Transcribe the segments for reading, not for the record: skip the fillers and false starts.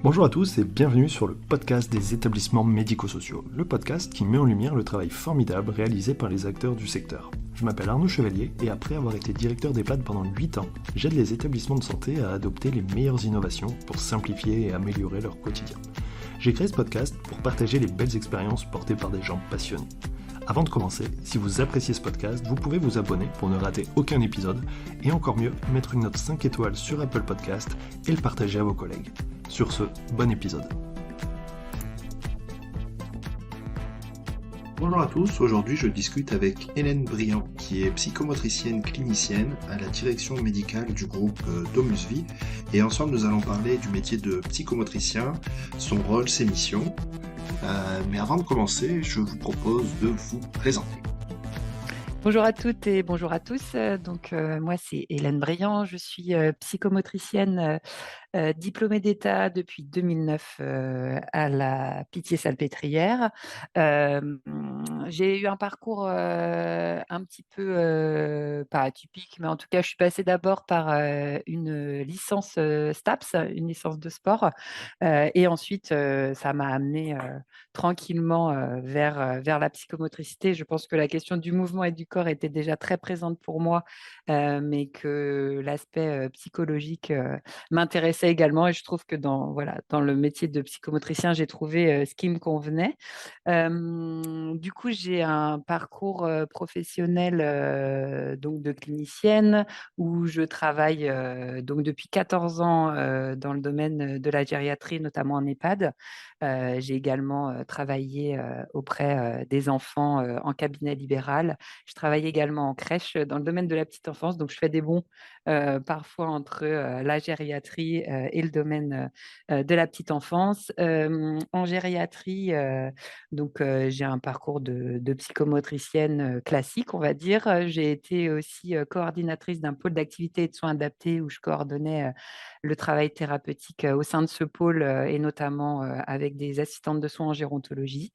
Bonjour à tous et bienvenue sur le podcast des établissements médico-sociaux, le podcast qui met en lumière le travail formidable réalisé par les acteurs du secteur. Je m'appelle Arnaud Chevalier et après avoir été directeur d'EHPAD pendant 8 ans, j'aide les établissements de santé à adopter les meilleures innovations pour simplifier et améliorer leur quotidien. J'ai créé ce podcast pour partager les belles expériences portées par des gens passionnés. Avant de commencer, si vous appréciez ce podcast, vous pouvez vous abonner pour ne rater aucun épisode et encore mieux, mettre une note 5 étoiles sur Apple Podcast et le partager à vos collègues. Sur ce, bon épisode. Bonjour à tous, aujourd'hui je discute avec Hélène Briand, qui est psychomotricienne clinicienne à la direction médicale du groupe Domusvie. Et ensemble nous allons parler du métier de psychomotricien, son rôle, ses missions. Mais avant de commencer, je vous propose de vous présenter. Bonjour à toutes et bonjour à tous. Moi, c'est Hélène Briand. Je suis psychomotricienne diplômée d'État depuis 2009 à la Pitié-Salpêtrière. Euh, j'ai eu un parcours un petit peu, pas atypique, mais en tout cas, je suis passée d'abord par une licence STAPS, une licence de sport. Et ensuite, ça m'a amenée tranquillement vers la psychomotricité. Je pense que la question du mouvement et du corps était déjà très présente pour moi, mais que l'aspect psychologique m'intéressait également. Et je trouve que dans le métier de psychomotricien, j'ai trouvé ce qui me convenait. Du coup, j'ai un parcours professionnel donc de clinicienne où je travaille donc depuis 14 ans dans le domaine de la gériatrie, notamment en EHPAD. J'ai également travaillé auprès des enfants en cabinet libéral. Je travaille également en crèche dans le domaine de la petite enfance, donc je fais des bons parfois entre la gériatrie et le domaine de la petite enfance. En gériatrie, j'ai un parcours de psychomotricienne classique, on va dire. J'ai été aussi coordinatrice d'un pôle d'activité et de soins adaptés où je coordonnais le travail thérapeutique au sein de ce pôle et notamment avec des assistantes de soins en gérontologie.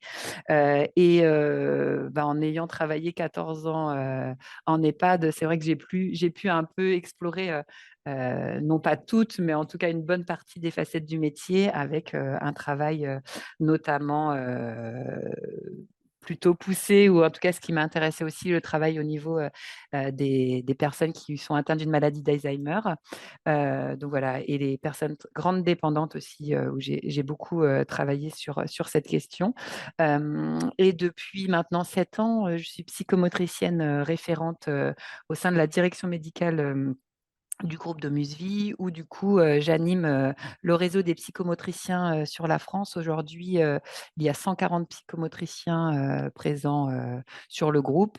En ayant travaillé 14 ans en EHPAD, c'est vrai que j'ai pu un peu explorer, non pas toutes, mais en tout cas une bonne partie des facettes du métier avec un travail notamment plutôt poussé, ou en tout cas ce qui m'intéressait aussi, le travail au niveau des personnes qui sont atteintes d'une maladie d'Alzheimer. Donc voilà, et les personnes grandes dépendantes aussi, où j'ai beaucoup travaillé sur cette question. Et depuis maintenant 7 ans, je suis psychomotricienne référente au sein de la direction médicale du groupe de Musevie, où du coup, j'anime le réseau des psychomotriciens sur la France. Aujourd'hui, il y a 140 psychomotriciens présents sur le groupe.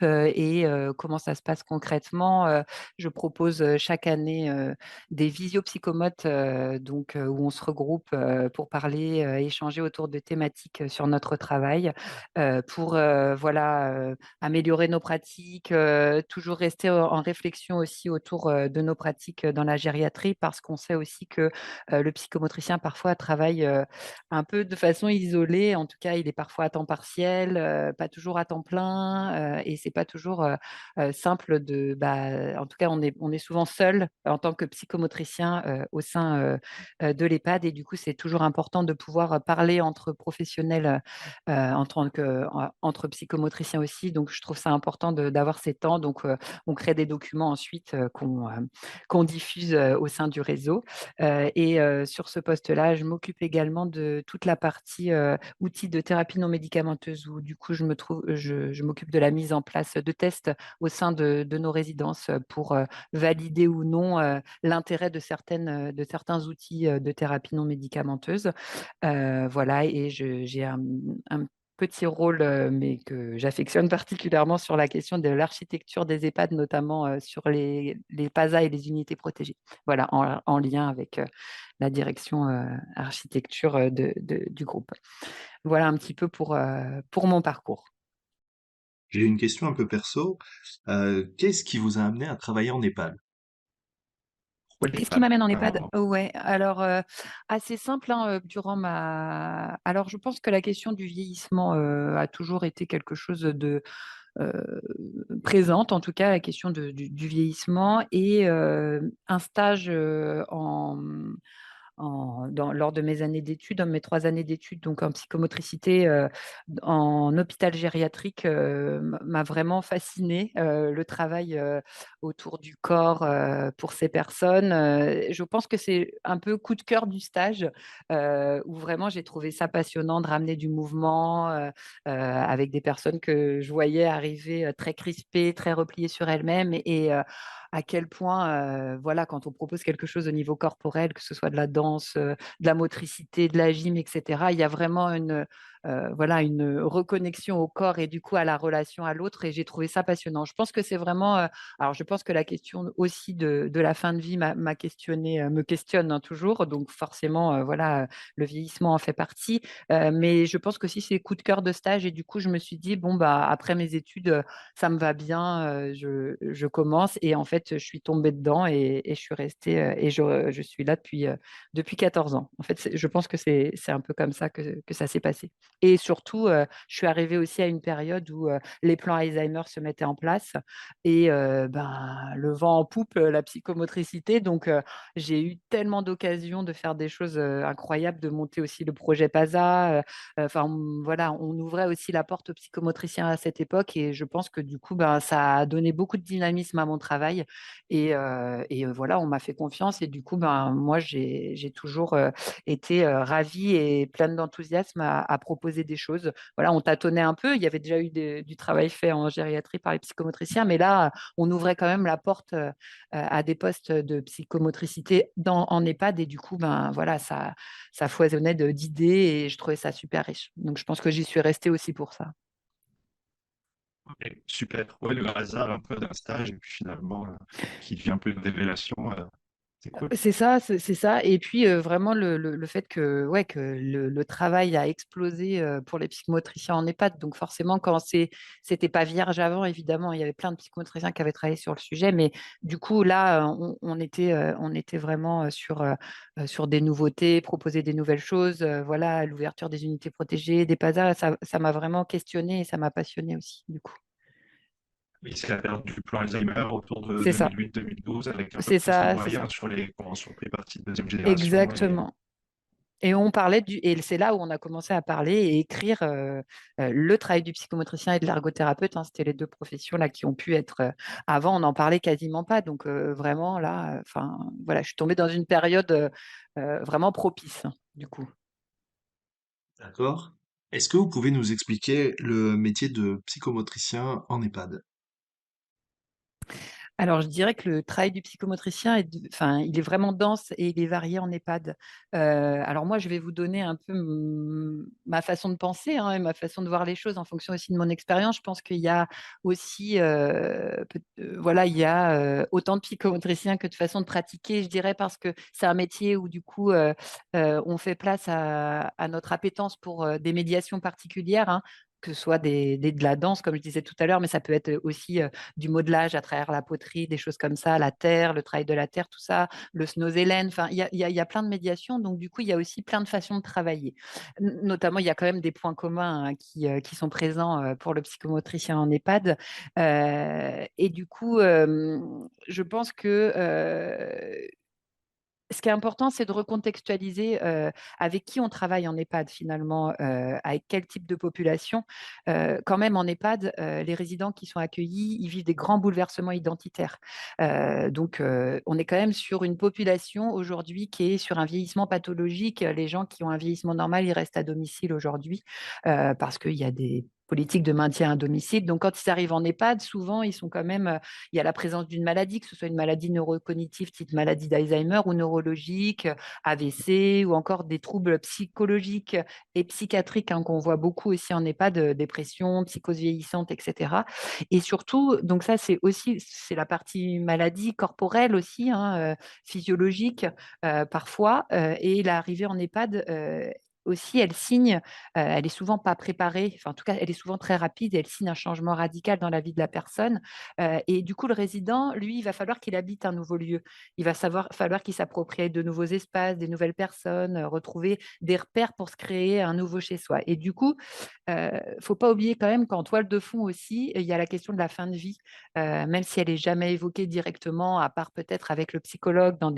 Comment ça se passe concrètement? Je propose chaque année des visiopsychomotes où on se regroupe pour parler, échanger autour de thématiques sur notre travail, pour améliorer nos pratiques, toujours rester en réflexion aussi autour de nos pratiques dans la gériatrie, parce qu'on sait aussi que le psychomotricien parfois travaille un peu de façon isolée. En tout cas, il est parfois à temps partiel, pas toujours à temps plein, et c'est pas toujours simple en tout cas, on est souvent seul en tant que psychomotricien au sein de l'EHPAD, et du coup, c'est toujours important de pouvoir parler entre professionnels entre psychomotriciens aussi. Donc, je trouve ça important d'avoir ces temps. Donc, on crée des documents ensuite qu'on diffuse au sein du réseau. Sur ce poste-là, je m'occupe également de toute la partie outils de thérapie non médicamenteuse, où du coup, je m'occupe de la mise en place de tests au sein de nos résidences pour valider ou non l'intérêt de certains outils de thérapie non médicamenteuse. Voilà, et j'ai un petit rôle, mais que j'affectionne particulièrement, sur la question de l'architecture des EHPAD, notamment sur les PASA et les unités protégées. Voilà, en lien avec la direction architecture du groupe. Voilà un petit peu pour mon parcours. J'ai une question un peu perso. Qu'est-ce qui vous a amené à travailler en EHPAD? Pourquoi Qu'est-ce qui l'EHPAD? m'amène en EHPAD? Ouais, alors assez simple, hein, durant ma. Alors, je pense que la question du vieillissement a toujours été quelque chose de présente, en tout cas la question du vieillissement, et un stage lors de mes années d'études, dans mes 3 années d'études, donc en psychomotricité, en hôpital gériatrique, m'a vraiment fascinée. Le travail autour du corps pour ces personnes. Je pense que c'est un peu coup de cœur du stage, où vraiment j'ai trouvé ça passionnant de ramener du mouvement avec des personnes que je voyais arriver très crispées, très repliées sur elles-mêmes à quel point, voilà, quand on propose quelque chose au niveau corporel, que ce soit de la danse, de la motricité, de la gym, etc., il y a vraiment voilà, une reconnexion au corps et du coup à la relation à l'autre. Et j'ai trouvé ça passionnant. Je pense que c'est vraiment. Alors, je pense que la question aussi de la fin de vie m'a questionné, me questionne hein, toujours. Donc, forcément, voilà, le vieillissement en fait partie. Mais je pense que si c'est coup de cœur de stage. Et du coup, je me suis dit, bon, bah, après mes études, ça me va bien, je commence. Et en fait, je suis tombée dedans et je suis restée et je suis là depuis 14 ans. En fait, je pense que c'est un peu comme ça que ça s'est passé. Et surtout, je suis arrivée aussi à une période où les plans Alzheimer se mettaient en place et ben, le vent en poupe, la psychomotricité. Donc, j'ai eu tellement d'occasions de faire des choses incroyables, de monter aussi le projet PASA. Enfin, voilà, on ouvrait aussi la porte aux psychomotriciens à cette époque et je pense que du coup, ben, ça a donné beaucoup de dynamisme à mon travail. Voilà, on m'a fait confiance et du coup, ben, moi, j'ai toujours été ravie et pleine d'enthousiasme à proposer des choses. Voilà, on tâtonnait un peu. Il y avait déjà eu du travail fait en gériatrie par les psychomotriciens, mais là, on ouvrait quand même la porte à des postes de psychomotricité en EHPAD et du coup, ben, voilà, ça foisonnait d'idées et je trouvais ça super riche. Donc, je pense que j'y suis restée aussi pour ça. Ok, super. Ouais, le hasard un peu d'un stage et puis finalement qui devient un peu une révélation, c'est cool. C'est ça, c'est ça. Et puis vraiment le fait que, ouais, que le travail a explosé pour les psychomotriciens en EHPAD. Donc forcément, quand c'était pas vierge avant, évidemment, il y avait plein de psychomotriciens qui avaient travaillé sur le sujet. Mais du coup, là, on était vraiment sur des nouveautés, proposer des nouvelles choses. Voilà, l'ouverture des unités protégées, des PASA, ça m'a vraiment questionné et ça m'a passionné aussi, du coup. Oui, c'est la période du plan Alzheimer autour de C'est ça, 2008-2012 avec un peu c'est plus de ça, c'est moyens ça. sur les conventions préparties de deuxième génération. Et Exactement. Et on parlait et c'est là où on a commencé à parler et écrire le travail du psychomotricien et de l'ergothérapeute. Hein, c'était les deux professions là qui ont pu être. Avant, on n'en parlait quasiment pas. Donc vraiment là, enfin voilà, je suis tombée dans une période vraiment propice du coup. d'accord. Est-ce que vous pouvez nous expliquer le métier de psychomotricien en EHPAD? Alors, je dirais que le travail du psychomotricien enfin, il est vraiment dense et il est varié en EHPAD. Alors moi, je vais vous donner un peu ma façon de penser hein, et ma façon de voir les choses en fonction aussi de mon expérience. Je pense qu'il y a aussi, voilà, il y a autant de psychomotriciens que de façons de pratiquer, je dirais, parce que c'est un métier où du coup, on fait place à notre appétence pour des médiations particulières. Hein, que ce soit de la danse, comme je disais tout à l'heure, mais ça peut être aussi du modelage à travers la poterie, des choses comme ça, la terre, le travail de la terre, tout ça, le snozelen, enfin, il y a plein de médiations, donc du coup, il y a aussi plein de façons de travailler. Notamment, il y a quand même des points communs hein, qui sont présents pour le psychomotricien en EHPAD. Et du coup, je pense que ce qui est important, c'est de recontextualiser avec qui on travaille en EHPAD finalement, avec quel type de population. Quand même, en EHPAD, les résidents qui sont accueillis, ils vivent des grands bouleversements identitaires. Donc, on est quand même sur une population aujourd'hui qui est sur un vieillissement pathologique. Les gens qui ont un vieillissement normal, ils restent à domicile aujourd'hui parce qu'il y a des politiques de maintien à domicile. Donc, quand ils arrivent en EHPAD, souvent, ils sont quand même il y a la présence d'une maladie, que ce soit une maladie neurocognitive, type maladie d'Alzheimer ou neurologique, AVC ou encore des troubles psychologiques et psychiatriques hein, qu'on voit beaucoup aussi en EHPAD, dépression, psychose vieillissante, etc. Et surtout, donc ça c'est aussi c'est la partie maladie corporelle aussi, hein, physiologique parfois, et l'arrivée en EHPAD aussi, elle signe, elle est souvent pas préparée, enfin en tout cas, elle est souvent très rapide et elle signe un changement radical dans la vie de la personne. Et du coup, le résident, lui, il va falloir qu'il habite un nouveau lieu. Il va falloir qu'il s'approprie de nouveaux espaces, des nouvelles personnes, retrouver des repères pour se créer un nouveau chez soi. Et du coup, faut pas oublier quand même qu'en toile de fond aussi, il y a la question de la fin de vie, même si elle est jamais évoquée directement, à part peut-être avec le psychologue dans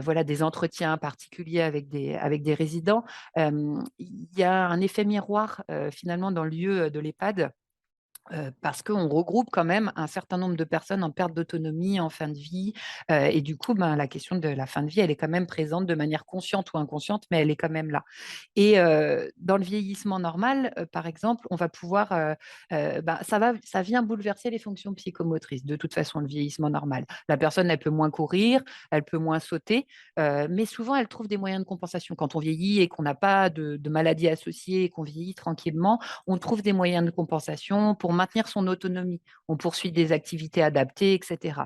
voilà, des entretiens particuliers avec des résidents. Il y a un effet miroir finalement dans le lieu de l'EHPAD parce qu'on regroupe quand même un certain nombre de personnes en perte d'autonomie, en fin de vie. Et du coup, ben, la question de la fin de vie, elle est quand même présente de manière consciente ou inconsciente, mais elle est quand même là. Et dans le vieillissement normal, par exemple, on va pouvoir, ben, ça vient bouleverser les fonctions psychomotrices. De toute façon, le vieillissement normal. La personne, elle peut moins courir, elle peut moins sauter, mais souvent, elle trouve des moyens de compensation. Quand on vieillit et qu'on n'a pas de maladie associée et qu'on vieillit tranquillement, on trouve des moyens de compensation pour maintenir son autonomie. On poursuit des activités adaptées, etc.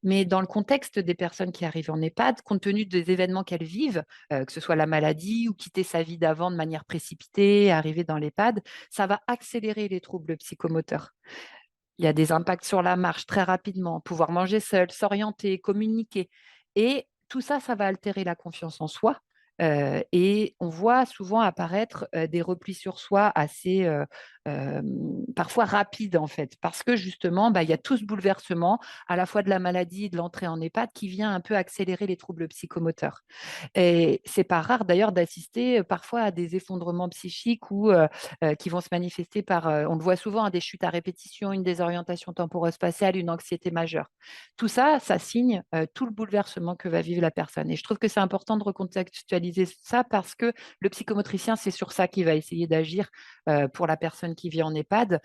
Mais dans le contexte des personnes qui arrivent en EHPAD, compte tenu des événements qu'elles vivent, que ce soit la maladie ou quitter sa vie d'avant de manière précipitée, arriver dans l'EHPAD, ça va accélérer les troubles psychomoteurs. Il y a des impacts sur la marche très rapidement, pouvoir manger seul, s'orienter, communiquer. Et tout ça, ça va altérer la confiance en soi. Et on voit souvent apparaître des replis sur soi assez parfois rapides en fait, parce que justement, bah, il y a tout ce bouleversement à la fois de la maladie et de l'entrée en EHPAD qui vient un peu accélérer les troubles psychomoteurs. Et c'est pas rare d'ailleurs d'assister parfois à des effondrements psychiques ou qui vont se manifester par, on le voit souvent, hein, des chutes à répétition, une désorientation temporo-spatiale, une anxiété majeure. Tout ça, ça signe tout le bouleversement que va vivre la personne. Et je trouve que c'est important de recontextualiser ça parce que le psychomotricien, c'est sur ça qu'il va essayer d'agir pour la personne qui vit en EHPAD,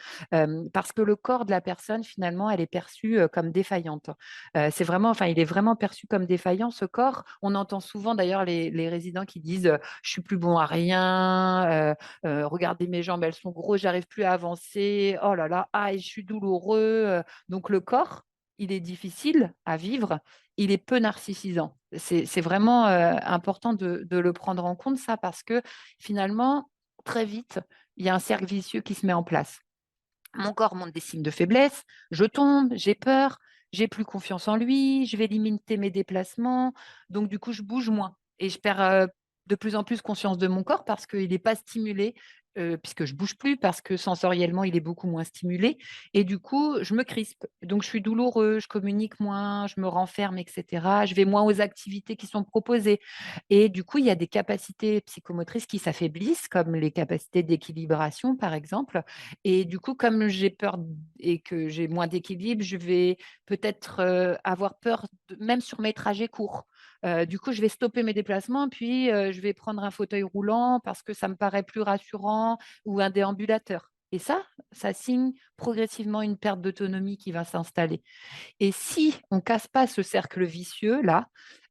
parce que le corps de la personne, finalement, elle est perçue comme défaillante. C'est vraiment, enfin, il est vraiment perçu comme défaillant, ce corps. On entend souvent d'ailleurs les résidents qui disent je suis plus bon à rien, regardez mes jambes, elles sont grosses, j'arrive plus à avancer, oh là là, ah, je suis douloureux. Donc le corps, il est difficile à vivre, il est peu narcissisant. C'est vraiment important de le prendre en compte, ça, parce que finalement, très vite, il y a un cercle vicieux qui se met en place. Mon corps montre des signes de faiblesse, je tombe, j'ai peur, j'ai plus confiance en lui, je vais limiter mes déplacements, donc du coup, je bouge moins et je perds de plus en plus conscience de mon corps parce qu'il n'est pas stimulé, puisque je bouge plus, parce que sensoriellement, il est beaucoup moins stimulé et du coup, je me crispe. Donc je suis douloureux, je communique moins, je me renferme, etc. Je vais moins aux activités qui sont proposées et du coup, il y a des capacités psychomotrices qui s'affaiblissent, comme les capacités d'équilibration, par exemple. Et du coup, comme j'ai peur et que j'ai moins d'équilibre, je vais peut-être avoir peur, même sur mes trajets courts. Du coup, je vais stopper mes déplacements, puis je vais prendre un fauteuil roulant parce que ça me paraît plus rassurant ou un déambulateur. Et ça signe progressivement une perte d'autonomie qui va s'installer. Et si on casse pas ce cercle vicieux-là,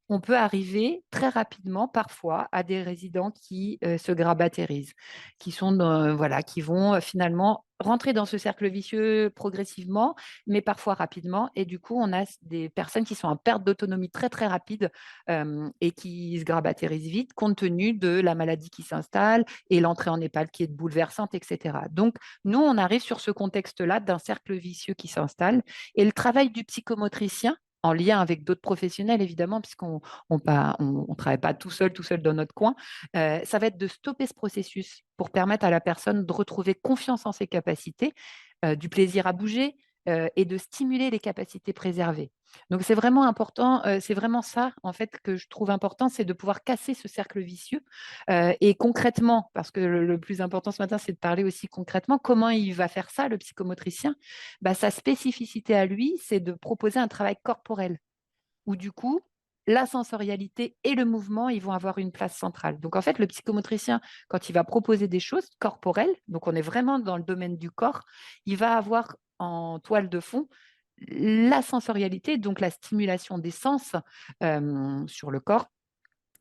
on peut arriver très rapidement, parfois, à des résidents qui se grabatarisent, qui sont voilà, qui vont finalement rentrer dans ce cercle vicieux progressivement, mais parfois rapidement. Et du coup, on a des personnes qui sont en perte d'autonomie très, très rapide et qui se grabatarisent vite compte tenu de la maladie qui s'installe et l'entrée en EHPAD qui est bouleversante, etc. Donc, nous, on arrive sur ce contexte-là d'un cercle vicieux qui s'installe et le travail du psychomotricien, en lien avec d'autres professionnels, évidemment, puisqu'on on travaille pas tout seul dans notre coin, ça va être de stopper ce processus pour permettre à la personne de retrouver confiance en ses capacités, du plaisir à bouger et de stimuler les capacités préservées. Donc c'est vraiment important, c'est vraiment ça en fait que je trouve important, c'est de pouvoir casser ce cercle vicieux et concrètement, parce que le plus important ce matin, c'est de parler aussi concrètement, comment il va faire ça, le psychomotricien? Bah, sa spécificité à lui, c'est de proposer un travail corporel où du coup, la sensorialité et le mouvement, ils vont avoir une place centrale. Donc en fait, le psychomotricien, quand il va proposer des choses corporelles, donc on est vraiment dans le domaine du corps, il va avoir en toile de fond la sensorialité, donc la stimulation des sens sur le corps,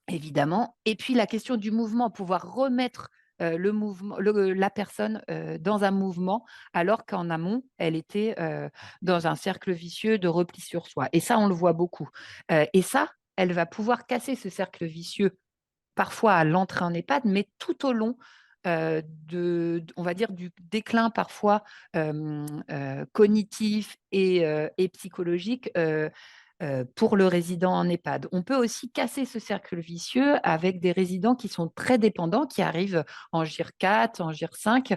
évidemment. Et puis la question du mouvement, pouvoir remettre le mouvement, la personne dans un mouvement, alors qu'en amont, elle était dans un cercle vicieux de repli sur soi. Et ça, on le voit beaucoup. Et ça, elle va pouvoir casser ce cercle vicieux parfois à l'entrée en EHPAD, mais tout au long on va dire, du déclin parfois cognitif et psychologique pour le résident en EHPAD. On peut aussi casser ce cercle vicieux avec des résidents qui sont très dépendants, qui arrivent en GIR 4, en GIR 5,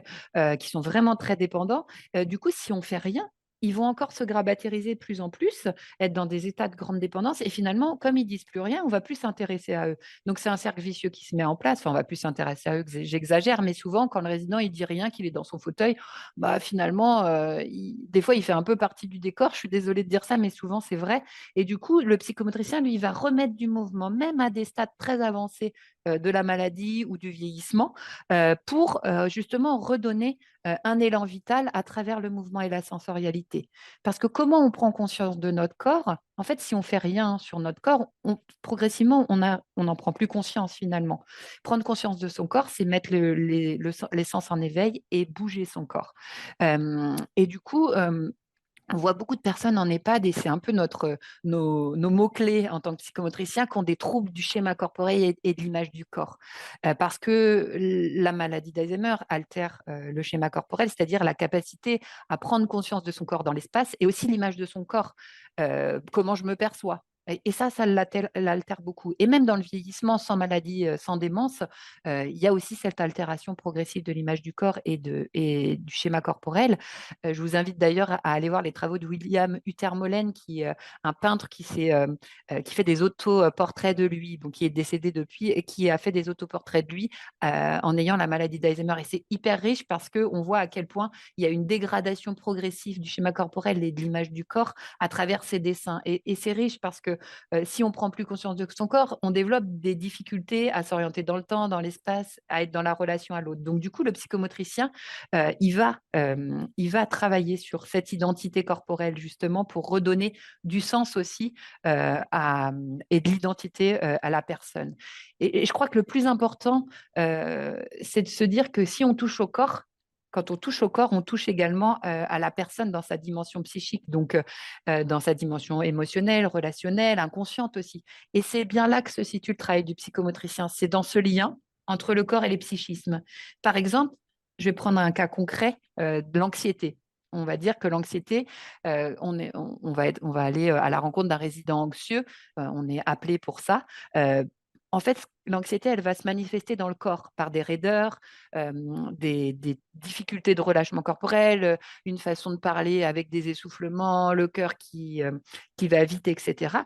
qui sont vraiment très dépendants. Du coup, si on fait rien, ils vont encore se grabattériser de plus en plus, être dans des états de grande dépendance. Et finalement, comme ils disent plus rien, on va plus s'intéresser à eux. Donc, c'est un cercle vicieux qui se met en place. Enfin, on va plus s'intéresser à eux, j'exagère, mais souvent, quand le résident il dit rien, qu'il est dans son fauteuil, bah, finalement, des fois, il fait un peu partie du décor. Je suis désolée de dire ça, mais souvent, c'est vrai. Et du coup, le psychomotricien, lui, il va remettre du mouvement, même à des stades très avancés de la maladie ou du vieillissement, pour justement redonner un élan vital à travers le mouvement et la sensorialité. Parce que comment on prend conscience de notre corps? En fait, si on fait rien sur notre corps, progressivement, on n'en prend plus conscience finalement. Prendre conscience de son corps, c'est mettre les sens en éveil et bouger son corps. Et du coup, on voit beaucoup de personnes en EHPAD et c'est un peu nos mots-clés en tant que psychomotricien qui ont des troubles du schéma corporel et de l'image du corps. Parce que la maladie d'Alzheimer altère le schéma corporel, c'est-à-dire la capacité à prendre conscience de son corps dans l'espace et aussi l'image de son corps, comment je me perçois. Et ça l'altère beaucoup. Et même dans le vieillissement, sans maladie, sans démence, il y a aussi cette altération progressive de l'image du corps et du schéma corporel. Je vous invite d'ailleurs à aller voir les travaux de William Uttermolen, qui est un peintre qui fait des autoportraits de lui, donc qui est décédé depuis, et qui a fait des autoportraits de lui en ayant la maladie d'Alzheimer. Et c'est hyper riche parce qu'on voit à quel point il y a une dégradation progressive du schéma corporel et de l'image du corps à travers ces dessins. Et c'est riche parce que si on prend plus conscience de son corps, on développe des difficultés à s'orienter dans le temps, dans l'espace, à être dans la relation à l'autre. Donc du coup, le psychomotricien, il va travailler sur cette identité corporelle justement pour redonner du sens aussi et de l'identité à la personne. Et je crois que le plus important, c'est de se dire que si on touche au corps, quand on touche au corps, on touche également à la personne dans sa dimension psychique, donc dans sa dimension émotionnelle, relationnelle, inconsciente aussi. Et c'est bien là que se situe le travail du psychomotricien. C'est dans ce lien entre le corps et les psychismes. Par exemple, je vais prendre un cas concret de l'anxiété. On va dire que l'anxiété, on va aller à la rencontre d'un résident anxieux, on est appelé pour ça. En fait, l'anxiété, elle va se manifester dans le corps par des raideurs, des difficultés de relâchement corporel, une façon de parler avec des essoufflements, le cœur qui va vite, etc.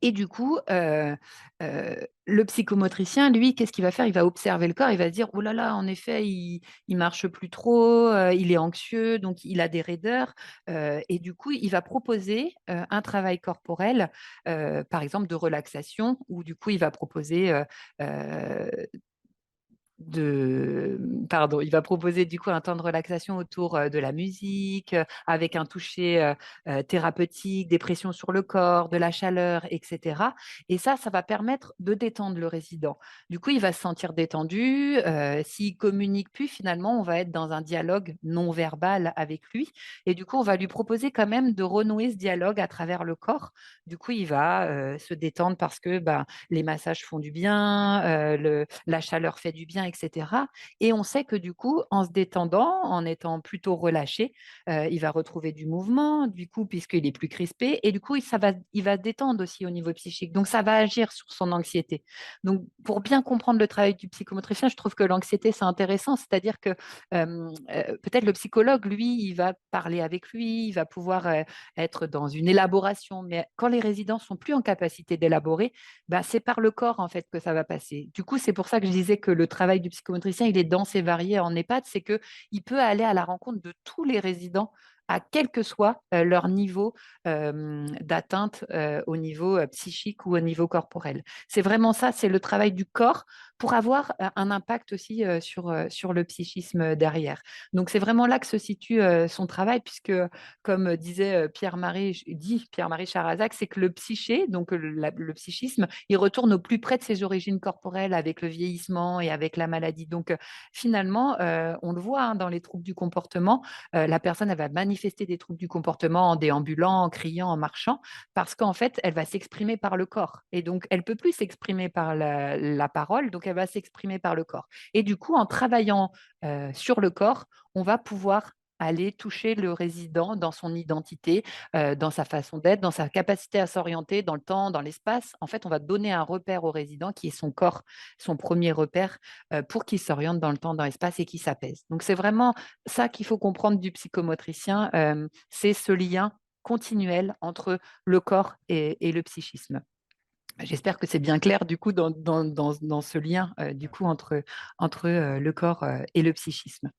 Et du coup, le psychomotricien, lui, qu'est-ce qu'il va faire? Il va observer le corps, il va se dire: «Oh là là, en effet, il marche plus trop, il est anxieux, donc il a des raideurs», et du coup, il va proposer, un travail corporel, par exemple de relaxation où du coup, il va proposer, heu, il va proposer du coup un temps de relaxation autour de la musique, avec un toucher thérapeutique, des pressions sur le corps, de la chaleur, etc. Et ça va permettre de détendre le résident. Du coup, il va se sentir détendu. S'il communique plus, finalement, on va être dans un dialogue non verbal avec lui. Et du coup, on va lui proposer quand même de renouer ce dialogue à travers le corps. Du coup, il va se détendre parce que les massages font du bien, la chaleur fait du bien, etc. Et on sait que du coup, en se détendant, en étant plutôt relâché, il va retrouver du mouvement, du coup, puisqu'il est plus crispé, et du coup, il va détendre aussi au niveau psychique. Donc, ça va agir sur son anxiété. Donc, pour bien comprendre le travail du psychomotricien, je trouve que l'anxiété, c'est intéressant, c'est-à-dire que peut-être le psychologue, lui, il va parler avec lui, il va pouvoir être dans une élaboration, mais quand les résidents sont plus en capacité d'élaborer, c'est par le corps en fait que ça va passer. Du coup, c'est pour ça que je disais que le travail du psychomotricien, il est dense et varié en EHPAD, c'est que il peut aller à la rencontre de tous les résidents à quel que soit leur niveau d'atteinte au niveau psychique ou au niveau corporel. C'est vraiment ça, c'est le travail du corps pour avoir un impact aussi sur le psychisme derrière. Donc, c'est vraiment là que se situe son travail, puisque, comme disait Pierre-Marie Charazac, c'est que le psyché, donc le psychisme, il retourne au plus près de ses origines corporelles avec le vieillissement et avec la maladie. Donc, finalement, on le voit, hein, dans les troubles du comportement, la personne, elle va manifester des troubles du comportement en déambulant, en criant, en marchant, parce qu'en fait, elle va s'exprimer par le corps. Et donc, elle peut plus s'exprimer par la parole, donc elle va s'exprimer par le corps. Et du coup, en travaillant sur le corps, on va pouvoir aller toucher le résident dans son identité, dans sa façon d'être, dans sa capacité à s'orienter dans le temps, dans l'espace. En fait, on va donner un repère au résident qui est son corps, son premier repère, pour qu'il s'oriente dans le temps, dans l'espace et qu'il s'apaise. Donc, c'est vraiment ça qu'il faut comprendre du psychomotricien, c'est ce lien continuel entre le corps et le psychisme. J'espère que c'est bien clair du coup dans ce lien du coup entre le corps et le psychisme.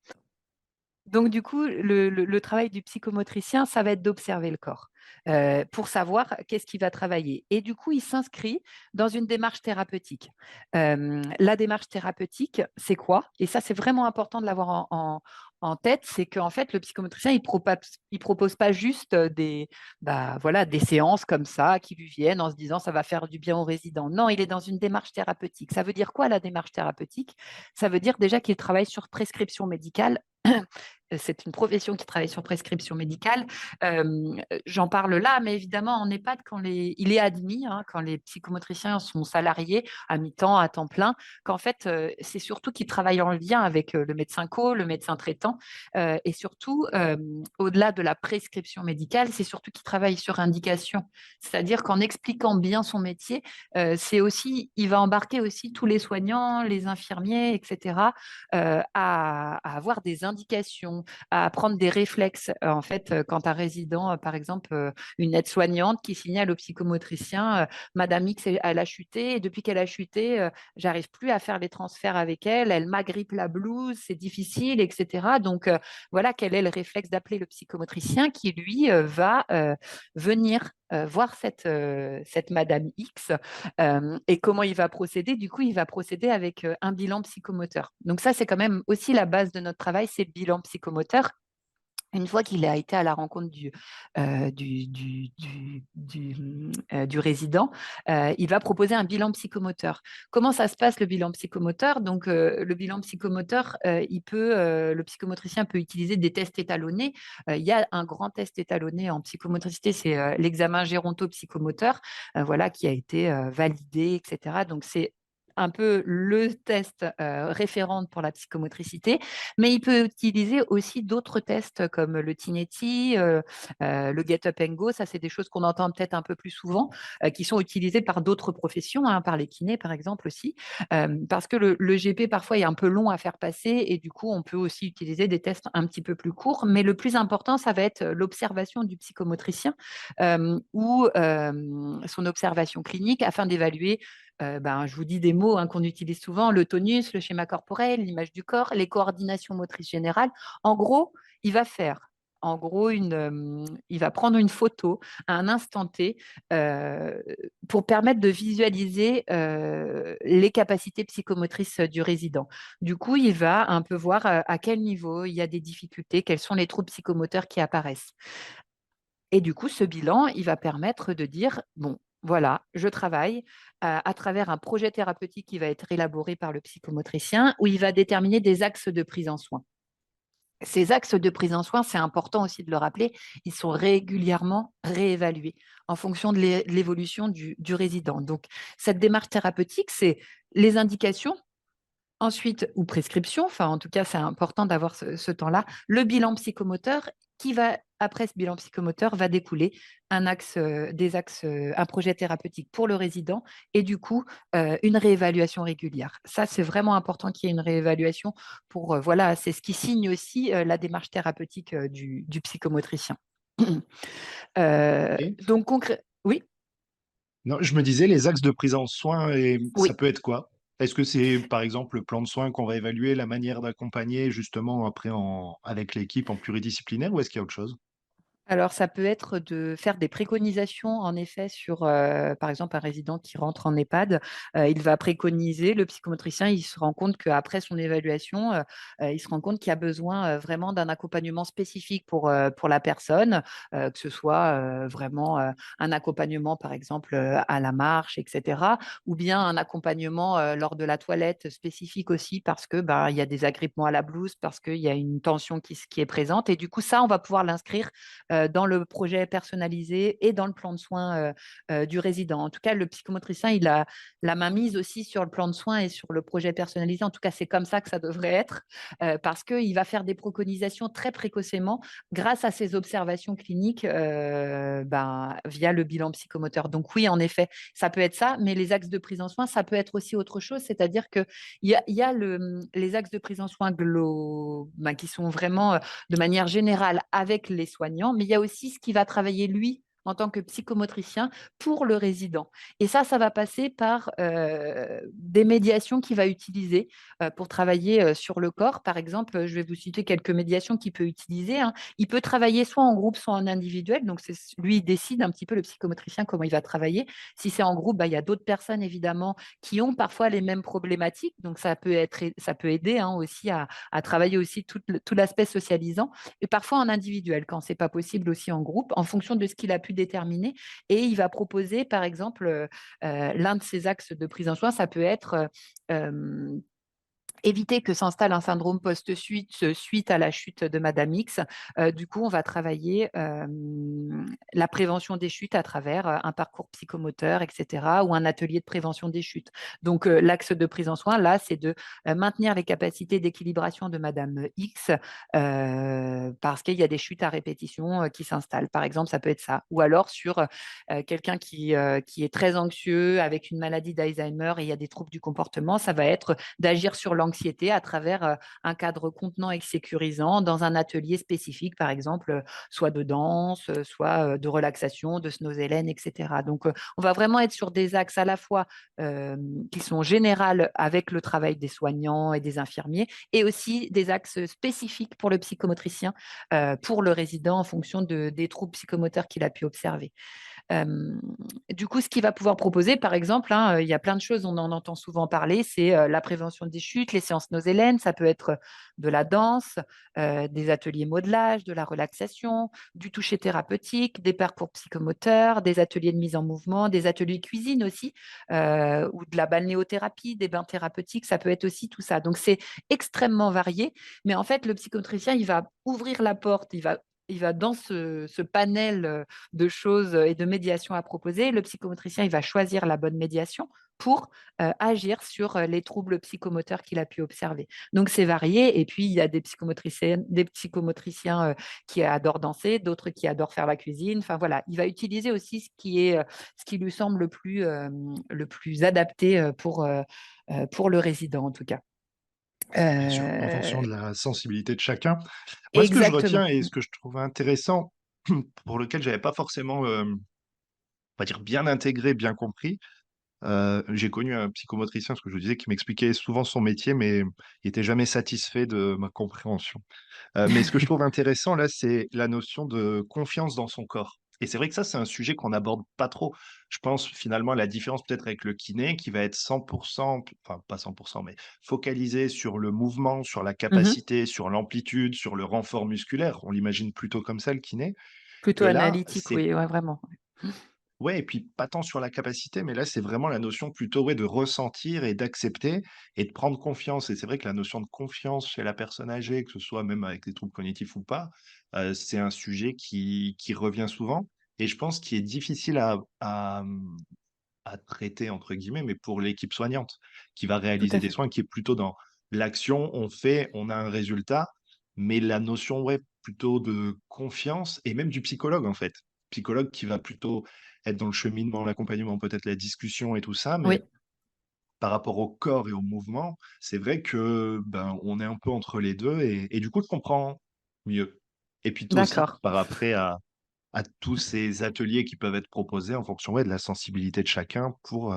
Donc, du coup, le travail du psychomotricien, ça va être d'observer le corps pour savoir qu'est-ce qu'il va travailler. Et du coup, il s'inscrit dans une démarche thérapeutique. La démarche thérapeutique, c'est quoi? Et ça, c'est vraiment important de l'avoir en tête, c'est qu'en fait, le psychomotricien, il propose pas juste voilà, des séances comme ça qui lui viennent en se disant ça va faire du bien aux résidents. Non, il est dans une démarche thérapeutique. Ça veut dire quoi la démarche thérapeutique? Ça veut dire déjà qu'il travaille sur prescription médicale. C'est une profession qui travaille sur prescription médicale. J'en parle là, mais évidemment, en EHPAD, il est admis, hein, quand les psychomotriciens sont salariés à mi-temps, à temps plein, qu'en fait, c'est surtout qu'ils travaillent en lien avec le médecin co, le médecin traitant, et surtout, au-delà de la prescription médicale, c'est surtout qu'ils travaillent sur indication. C'est-à-dire qu'en expliquant bien son métier, il va embarquer aussi tous les soignants, les infirmiers, etc., à avoir des indications, à apprendre des réflexes. En fait, quand un résident, par exemple, une aide-soignante qui signale au psychomotricien, Madame X, elle a chuté, et depuis qu'elle a chuté, j'arrive plus à faire les transferts avec elle, elle m'agrippe la blouse, c'est difficile, etc. Donc, voilà, quel est le réflexe d'appeler le psychomotricien qui, lui, va venir voir cette Madame X, et comment il va procéder? Du coup, il va procéder avec un bilan psychomoteur. Donc ça, c'est quand même aussi la base de notre travail, c'est le bilan psychomoteur. Une fois qu'il a été à la rencontre du résident, il va proposer un bilan psychomoteur. Comment ça se passe, le bilan psychomoteur? Donc, le bilan psychomoteur, le psychomotricien peut utiliser des tests étalonnés. Il y a un grand test étalonné en psychomotricité, c'est l'examen géronto-psychomoteur, voilà, qui a été validé, etc. Donc, c'est un peu le test référent pour la psychomotricité, mais il peut utiliser aussi d'autres tests comme le Tinetti, le Get Up and Go. Ça, c'est des choses qu'on entend peut-être un peu plus souvent, qui sont utilisées par d'autres professions, hein, par les kinés par exemple aussi, parce que le GP parfois est un peu long à faire passer et du coup, on peut aussi utiliser des tests un petit peu plus courts. Mais le plus important, ça va être l'observation du psychomotricien ou son observation clinique afin d'évaluer, je vous dis des mots, hein, qu'on utilise souvent, le tonus, le schéma corporel, l'image du corps, les coordinations motrices générales. En gros, il va faire il va prendre une photo à un instant T pour permettre de visualiser les capacités psychomotrices du résident. Du coup, il va un peu voir à quel niveau il y a des difficultés, quels sont les troubles psychomoteurs qui apparaissent. Et du coup, ce bilan, il va permettre de dire, bon, voilà, je travaille à travers un projet thérapeutique qui va être élaboré par le psychomotricien, où il va déterminer des axes de prise en soin. Ces axes de prise en soin, c'est important aussi de le rappeler, ils sont régulièrement réévalués en fonction de l'évolution du résident. Donc, cette démarche thérapeutique, c'est les indications. Ensuite, ou prescription, enfin en tout cas, c'est important d'avoir ce temps-là. Le bilan psychomoteur après ce bilan psychomoteur, va découler un projet thérapeutique pour le résident et du coup, une réévaluation régulière. Ça, c'est vraiment important qu'il y ait une réévaluation pour, voilà, c'est ce qui signe aussi la démarche thérapeutique du psychomotricien. Et Donc, oui, non, je me disais, les axes de prise en soin, et ça oui. peut être quoi? Est-ce que c'est, par exemple, le plan de soins qu'on va évaluer, la manière d'accompagner justement après avec l'équipe en pluridisciplinaire, ou est-ce qu'il y a autre chose? Alors, ça peut être de faire des préconisations, en effet, sur, par exemple, un résident qui rentre en EHPAD. Il va préconiser, le psychomotricien, il se rend compte qu'après son évaluation, il se rend compte qu'il y a besoin vraiment d'un accompagnement spécifique pour la personne, que ce soit vraiment un accompagnement, par exemple, à la marche, etc., ou bien un accompagnement lors de la toilette spécifique aussi, parce que ben, il y a des agrippements à la blouse, parce qu'il y a une tension qui est présente. Et du coup, ça, on va pouvoir l'inscrire dans le projet personnalisé et dans le plan de soins du résident. En tout cas, le psychomotricien, il a la main mise aussi sur le plan de soins et sur le projet personnalisé. En tout cas, c'est comme ça que ça devrait être, parce qu'il va faire des préconisations très précocement grâce à ses observations cliniques ben, via le bilan psychomoteur. Donc oui, en effet, ça peut être ça, mais les axes de prise en soin, ça peut être aussi autre chose, c'est-à-dire qu'il y a les axes de prise en soin ben, qui sont vraiment de manière générale avec les soignants, mais il y a aussi ce qui va travailler lui en tant que psychomotricien pour le résident. Et ça va passer par des médiations qu'il va utiliser pour travailler sur le corps. Par exemple, je vais vous citer quelques médiations qu'il peut utiliser, hein. Il peut travailler soit en groupe, soit en individuel. Donc, lui, il décide un petit peu, le psychomotricien, comment il va travailler. Si c'est en groupe, bah, il y a d'autres personnes, évidemment, qui ont parfois les mêmes problématiques. Donc, ça peut aider hein, aussi à travailler aussi tout l'aspect socialisant, et parfois en individuel, quand c'est pas possible aussi en groupe, en fonction de ce qu'il a pu déterminer. Et il va proposer, par exemple, l'un de ses axes de prise en soin, ça peut être éviter que s'installe un syndrome post-suite suite à la chute de Madame X. Du coup, on va travailler la prévention des chutes à travers un parcours psychomoteur, etc., ou un atelier de prévention des chutes. Donc, l'axe de prise en soin, là, c'est de maintenir les capacités d'équilibration de Madame X parce qu'il y a des chutes à répétition qui s'installent. Par exemple, ça peut être ça. Ou alors sur quelqu'un qui est très anxieux avec une maladie d'Alzheimer et il y a des troubles du comportement, ça va être d'agir sur l'anxiété à travers un cadre contenant et sécurisant dans un atelier spécifique, par exemple, soit de danse, soit de relaxation, de snozélène, etc. Donc, on va vraiment être sur des axes à la fois qui sont générales avec le travail des soignants et des infirmiers, et aussi des axes spécifiques pour le psychomotricien, pour le résident en fonction des troubles psychomoteurs qu'il a pu observer. Euh, du coup, ce qu'il va pouvoir proposer, par exemple, hein, il y a plein de choses, on en entend souvent parler, c'est la prévention des chutes, les séances Nosélène, ça peut être de la danse, des ateliers modelage, de la relaxation, du toucher thérapeutique, des parcours psychomoteurs, des ateliers de mise en mouvement, des ateliers cuisine aussi, ou de la balnéothérapie, des bains thérapeutiques, ça peut être aussi tout ça. Donc, c'est extrêmement varié, mais en fait, le psychomotricien, il va ouvrir la porte, il va dans ce panel de choses et de médiation à proposer. Le psychomotricien, il va choisir la bonne médiation pour agir sur les troubles psychomoteurs qu'il a pu observer. Donc, c'est varié. Et puis, il y a des psychomotriciens qui adorent danser, d'autres qui adorent faire la cuisine. Enfin, voilà, il va utiliser aussi ce qui lui semble le plus adapté pour le résident, en tout cas. Bien sûr, en Euh, fonction de la sensibilité de chacun. Moi, ce que je retiens exactement. et ce que je trouve intéressant, pour lequel j'avais pas forcément, on va dire, bien intégré, bien compris, j'ai connu un psychomotricien, ce que je vous disais, qui m'expliquait souvent son métier, mais il était jamais satisfait de ma compréhension. Mais ce que je trouve intéressant là, c'est la notion de confiance dans son corps. Et c'est vrai que ça, c'est un sujet qu'on n'aborde pas trop. Je pense finalement à la différence peut-être avec le kiné, qui va être 100%, enfin pas 100%, mais focalisé sur le mouvement, sur la Mhm. capacité, sur l'amplitude, sur le renfort musculaire. On l'imagine plutôt comme ça, le kiné. Plutôt Et là, analytique, c'est oui, ouais, vraiment. ouais, et puis pas tant sur la capacité, mais là, c'est vraiment la notion plutôt ouais, de ressentir et d'accepter et de prendre confiance. Et c'est vrai que la notion de confiance chez la personne âgée, que ce soit même avec des troubles cognitifs ou pas, c'est un sujet qui revient souvent et je pense qu'il est difficile à traiter, entre guillemets, mais pour l'équipe soignante qui va Tout réaliser à des fait. soins, qui est plutôt dans l'action, on fait, on a un résultat, mais la notion, ouais, plutôt de confiance et même du psychologue, en fait. Psychologue qui va plutôt être dans le cheminement, l'accompagnement, peut-être la discussion et tout ça, mais Oui, par rapport au corps et au mouvement, c'est vrai que ben, on est un peu entre les deux et du coup, je comprends mieux. Et puis toi aussi, d'accord. par après à tous ces ateliers qui peuvent être proposés en fonction ouais, de la sensibilité de chacun pour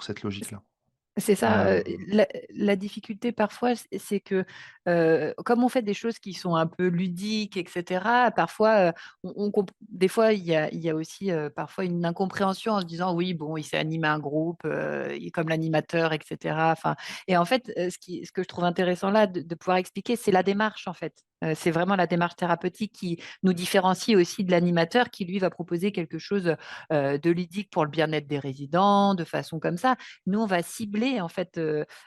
cette logique-là. C'est ça, Euh, la difficulté parfois, c'est que comme on fait des choses qui sont un peu ludiques, etc., parfois, des fois, il y a aussi parfois une incompréhension en se disant, oui, bon, il s'est animé un groupe, il est comme l'animateur, etc. Enfin, et en fait, ce que je trouve intéressant là, de pouvoir expliquer, c'est la démarche, en fait. C'est vraiment la démarche thérapeutique qui nous différencie aussi de l'animateur qui, lui, va proposer quelque chose de ludique pour le bien-être des résidents, de façon comme ça. Nous, on va cibler, en fait,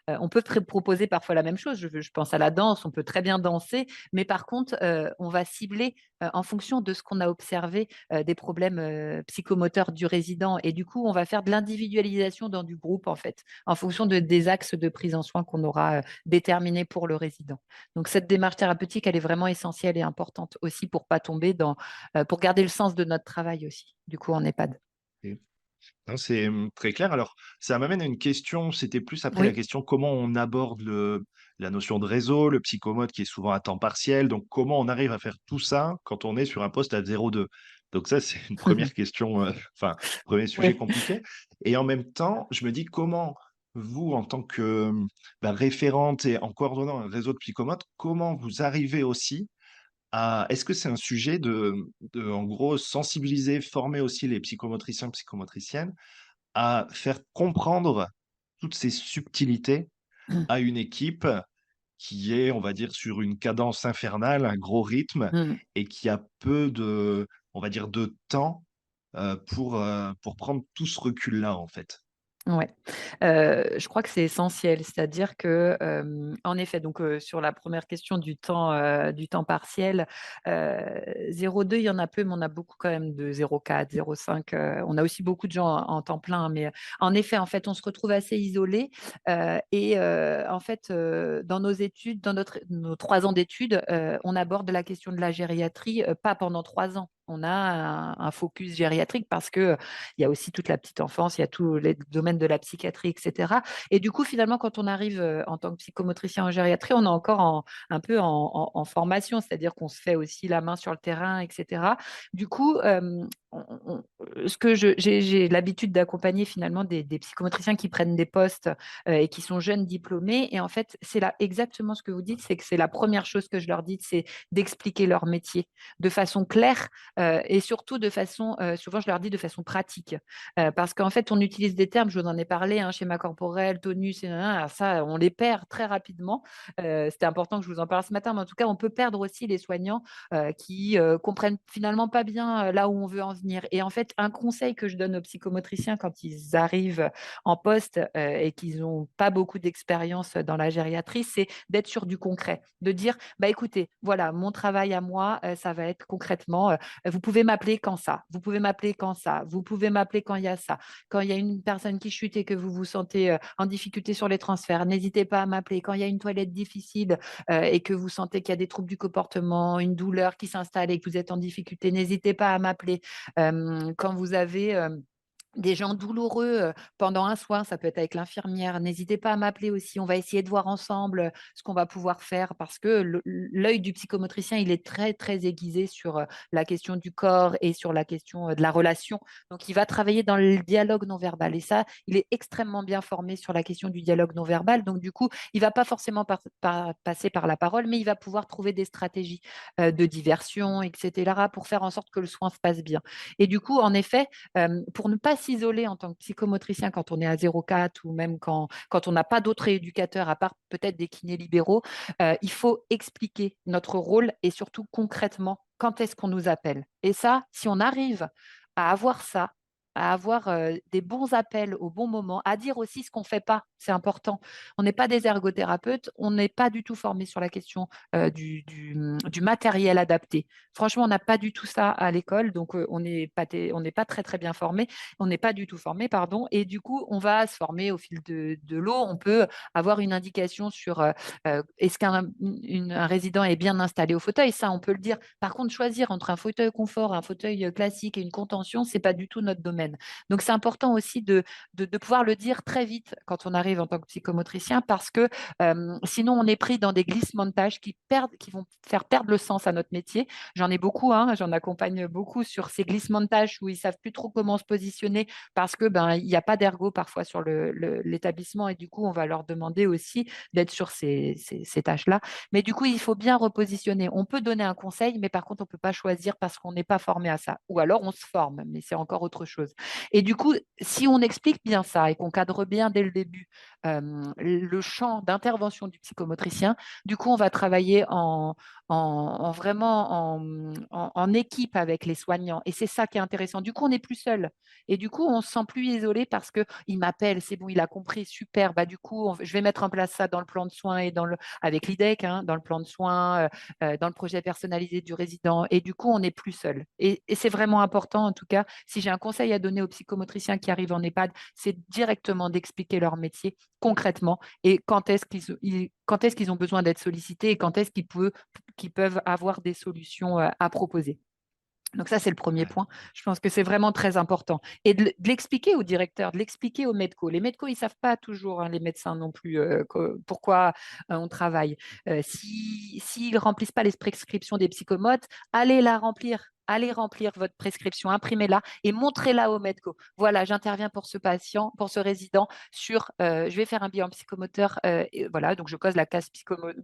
on peut proposer parfois la même chose. Je pense à la danse, on peut très bien danser, mais par contre, on va cibler en fonction de ce qu'on a observé des problèmes psychomoteurs du résident. Et du coup, on va faire de l'individualisation dans du groupe, en fait, en fonction des axes de prise en soin qu'on aura déterminés pour le résident. Donc, cette démarche thérapeutique, elle est vraiment essentielle et importante aussi pour pas tomber pour garder le sens de notre travail aussi, du coup, en EHPAD. et- non, c'est très clair. Alors, ça m'amène à une question, c'était plus après la Oui. question comment on aborde la notion de réseau, le psychomote qui est souvent à temps partiel. Donc, comment on arrive à faire tout ça quand on est sur un poste à 0,2. Donc, ça, c'est une première question, enfin, premier sujet Oui. compliqué. Et en même temps, je me dis comment vous, en tant que référente et en coordonnant un réseau de psychomotes, comment vous arrivez aussi est-ce que c'est un sujet en gros, sensibiliser, former aussi les psychomotriciens, psychomotriciennes à faire comprendre toutes ces subtilités à une équipe qui est, on va dire, sur une cadence infernale, un gros rythme, Mm. et qui a peu de, on va dire, de temps pour prendre tout ce recul-là, en fait. Ouais, je crois que c'est essentiel. C'est-à-dire que, en effet, donc sur la première question du temps partiel, 0,2, il y en a peu, mais on a beaucoup quand même de 0,4, 0,5, on a aussi beaucoup de gens en temps plein, mais en effet, en fait, on se retrouve assez isolés, et en fait, dans nos études, dans nos 3 ans d'études, on aborde la question de la gériatrie, pas pendant 3 ans. On a un focus gériatrique parce que, il y a aussi toute la petite enfance, il y a tous les domaines de la psychiatrie, etc. Et du coup, finalement, quand on arrive en tant que psychomotricien en gériatrie, on est encore un peu en formation, c'est-à-dire qu'on se fait aussi la main sur le terrain, etc. Du coup, ce que j'ai l'habitude d'accompagner finalement des psychomotriciens qui prennent des postes et qui sont jeunes diplômés. Et en fait, c'est là exactement ce que vous dites, c'est que c'est la première chose que je leur dis, c'est d'expliquer leur métier de façon claire et surtout de façon, souvent je leur dis de façon pratique, parce qu'en fait on utilise des termes, je vous en ai parlé, hein, schéma corporel, tonus, et ça on les perd très rapidement. C'était important que je vous en parle ce matin, mais en tout cas on peut perdre aussi les soignants qui comprennent finalement pas bien là où on veut en venir. Et en fait un conseil que je donne aux psychomotriciens quand ils arrivent en poste et qu'ils n'ont pas beaucoup d'expérience dans la gériatrie, c'est d'être sur du concret, de dire bah écoutez, voilà, mon travail à moi, ça va être concrètement vous pouvez m'appeler quand ça, vous pouvez m'appeler quand ça, vous pouvez m'appeler quand il y a ça. Quand il y a une personne qui chute et que vous vous sentez en difficulté sur les transferts, n'hésitez pas à m'appeler. Quand il y a une toilette difficile et que vous sentez qu'il y a des troubles du comportement, une douleur qui s'installe et que vous êtes en difficulté, n'hésitez pas à m'appeler. Quand vous avez des gens douloureux pendant un soin, ça peut être avec l'infirmière. N'hésitez pas à m'appeler aussi. On va essayer de voir ensemble ce qu'on va pouvoir faire parce que l'œil du psychomotricien, il est très, très aiguisé sur la question du corps et sur la question de la relation. Donc, il va travailler dans le dialogue non verbal. Et ça, il est extrêmement bien formé sur la question du dialogue non verbal. Donc, du coup, il ne va pas forcément passer par la parole, mais il va pouvoir trouver des stratégies de diversion, etc., pour faire en sorte que le soin se passe bien. Et du coup, en effet, pour ne pas s'isoler en tant que psychomotricien quand on est à 0,4 ou même quand on n'a pas d'autres éducateurs à part peut-être des kinés libéraux, il faut expliquer notre rôle et surtout concrètement quand est-ce qu'on nous appelle. Et ça, si on arrive à avoir ça, à avoir des bons appels au bon moment, à dire aussi ce qu'on ne fait pas, c'est important. On n'est pas des ergothérapeutes, on n'est pas du tout formé sur la question du matériel adapté. Franchement, on n'a pas du tout ça à l'école, donc on n'est pas très très bien formé, on n'est pas du tout formé, pardon, et du coup, on va se former au fil de l'eau. On peut avoir une indication sur est-ce un résident est bien installé au fauteuil, ça, on peut le dire. Par contre, choisir entre un fauteuil confort, un fauteuil classique et une contention, c'est pas du tout notre domaine. Donc, c'est important aussi de pouvoir le dire très vite quand on arrive arrivent en tant que psychomotricien parce que sinon, on est pris dans des glissements de tâches qui vont faire perdre le sens à notre métier. J'en ai beaucoup, hein, j'en accompagne beaucoup sur ces glissements de tâches où ils ne savent plus trop comment se positionner parce que il n'y a pas d'ergo parfois sur l'établissement et du coup, on va leur demander aussi d'être sur ces tâches-là. Mais du coup, il faut bien repositionner. On peut donner un conseil, mais par contre, on ne peut pas choisir parce qu'on n'est pas formé à ça. Ou alors, on se forme, mais c'est encore autre chose. Et du coup, si on explique bien ça et qu'on cadre bien dès le début le champ d'intervention du psychomotricien, du coup, on va travailler vraiment en équipe avec les soignants. Et c'est ça qui est intéressant. Du coup, on n'est plus seul. Et du coup, on ne se sent plus isolé parce qu'il m'appelle, c'est bon, il a compris, super. Du coup, je vais mettre en place ça dans le plan de soins et avec l'IDEC, hein, dans le plan de soins, dans le projet personnalisé du résident. Et du coup, on n'est plus seul. Et c'est vraiment important, en tout cas, si j'ai un conseil à donner aux psychomotriciens qui arrivent en EHPAD, c'est directement d'expliquer leur métier concrètement et quand est-ce qu'ils ont besoin d'être sollicités et quand est-ce qu'ils peuvent avoir des solutions à proposer. Donc ça, c'est le premier point. Je pense que c'est vraiment très important. Et de l'expliquer au directeur, de l'expliquer aux médecos. Les médecos, ils ne savent pas toujours, hein, les médecins non plus, pourquoi on travaille. S'ils ne remplissent pas les prescriptions des psychomotes, allez la remplir. Allez remplir votre prescription, imprimez-la et montrez-la aux médecos. Voilà, j'interviens pour ce patient, pour ce résident, je vais faire un bilan psychomoteur. Voilà, donc je cause la case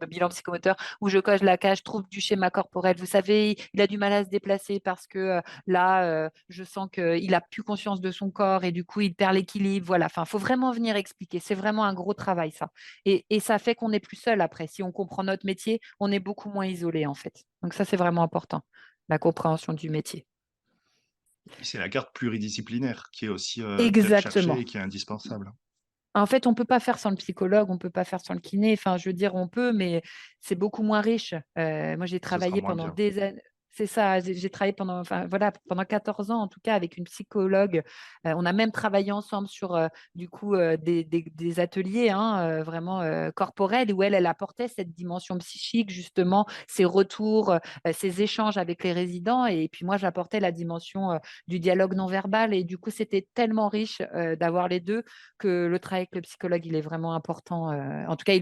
bilan psychomoteur où je coche la case trouble du schéma corporel. Vous savez, il a du mal à se déplacer parce que là, je sens qu'il n'a plus conscience de son corps et du coup, il perd l'équilibre. Voilà, enfin, il faut vraiment venir expliquer. C'est vraiment un gros travail, ça. Et ça fait qu'on n'est plus seul après. Si on comprend notre métier, on est beaucoup moins isolé, en fait. Donc ça, c'est vraiment important, la compréhension du métier. C'est la carte pluridisciplinaire qui est aussi très recherchée Exactement. et qui est indispensable. En fait, on ne peut pas faire sans le psychologue, on ne peut pas faire sans le kiné. Enfin, je veux dire, on peut, mais c'est beaucoup moins riche. Moi, j'ai Ce sera travaillé moins pendant bien. des années. C'est ça, j'ai travaillé pendant 14 ans, en tout cas, avec une psychologue. On a même travaillé ensemble sur, du coup, des ateliers hein, vraiment corporels où elle apportait cette dimension psychique, justement, ses retours, ses échanges avec les résidents. Et puis, moi, j'apportais la dimension du dialogue non verbal. Et du coup, c'était tellement riche d'avoir les deux que le travail avec le psychologue, il est vraiment important. En tout cas,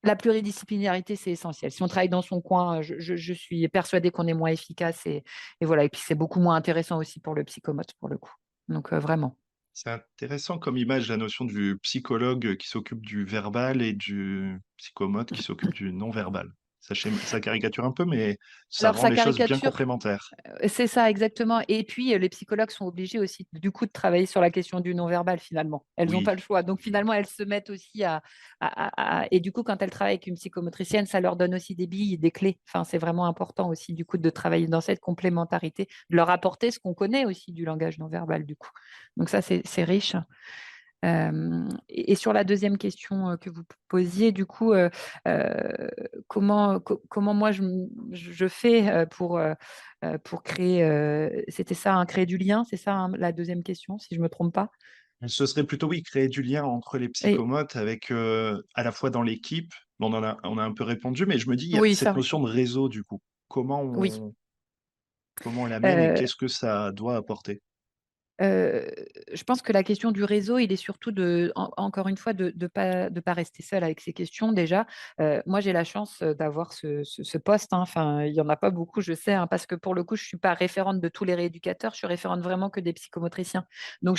la pluridisciplinarité, c'est essentiel. Si on travaille dans son coin, je suis persuadée qu'on est moins efficace et voilà. Et puis, c'est beaucoup moins intéressant aussi pour le psychomote, pour le coup. Donc, vraiment. C'est intéressant comme image la notion du psychologue qui s'occupe du verbal et du psychomote qui s'occupe du non-verbal. Ça caricature un peu, mais ça Alors, rend sa les choses bien caricature, complémentaires. c'est ça, exactement. Et puis, les psychologues sont obligés aussi, du coup, de travailler sur la question du non-verbal, finalement. Elles n'ont pas Oui, le choix. Donc, finalement, elles se mettent aussi Et du coup, quand elles travaillent avec une psychomotricienne, ça leur donne aussi des billes, des clés. Enfin, c'est vraiment important aussi, du coup, de travailler dans cette complémentarité, de leur apporter ce qu'on connaît aussi du langage non-verbal, du coup. Donc, ça, c'est riche. Et sur la deuxième question que vous posiez, du coup, comment moi je fais pour créer, c'était ça, hein, créer du lien, c'est ça hein, la deuxième question, si je ne me trompe pas. ce serait plutôt, oui, créer du lien entre les Et, psychomotes avec, à la fois dans l'équipe, bon, on a un peu répondu, mais je me dis, il y a oui, ça, cette oui. notion de réseau, du coup. Comment Oui. comment on l'amène et Euh, qu'est-ce que ça doit apporter? Euh, je pense que la question du réseau, il est surtout encore une fois, de pas rester seul avec ces questions. Déjà, moi, j'ai la chance d'avoir ce poste. Hein. Enfin, il y en a pas beaucoup, je sais, hein, parce que pour le coup, je suis pas référente de tous les rééducateurs. Je suis référente vraiment que des psychomotriciens. Donc,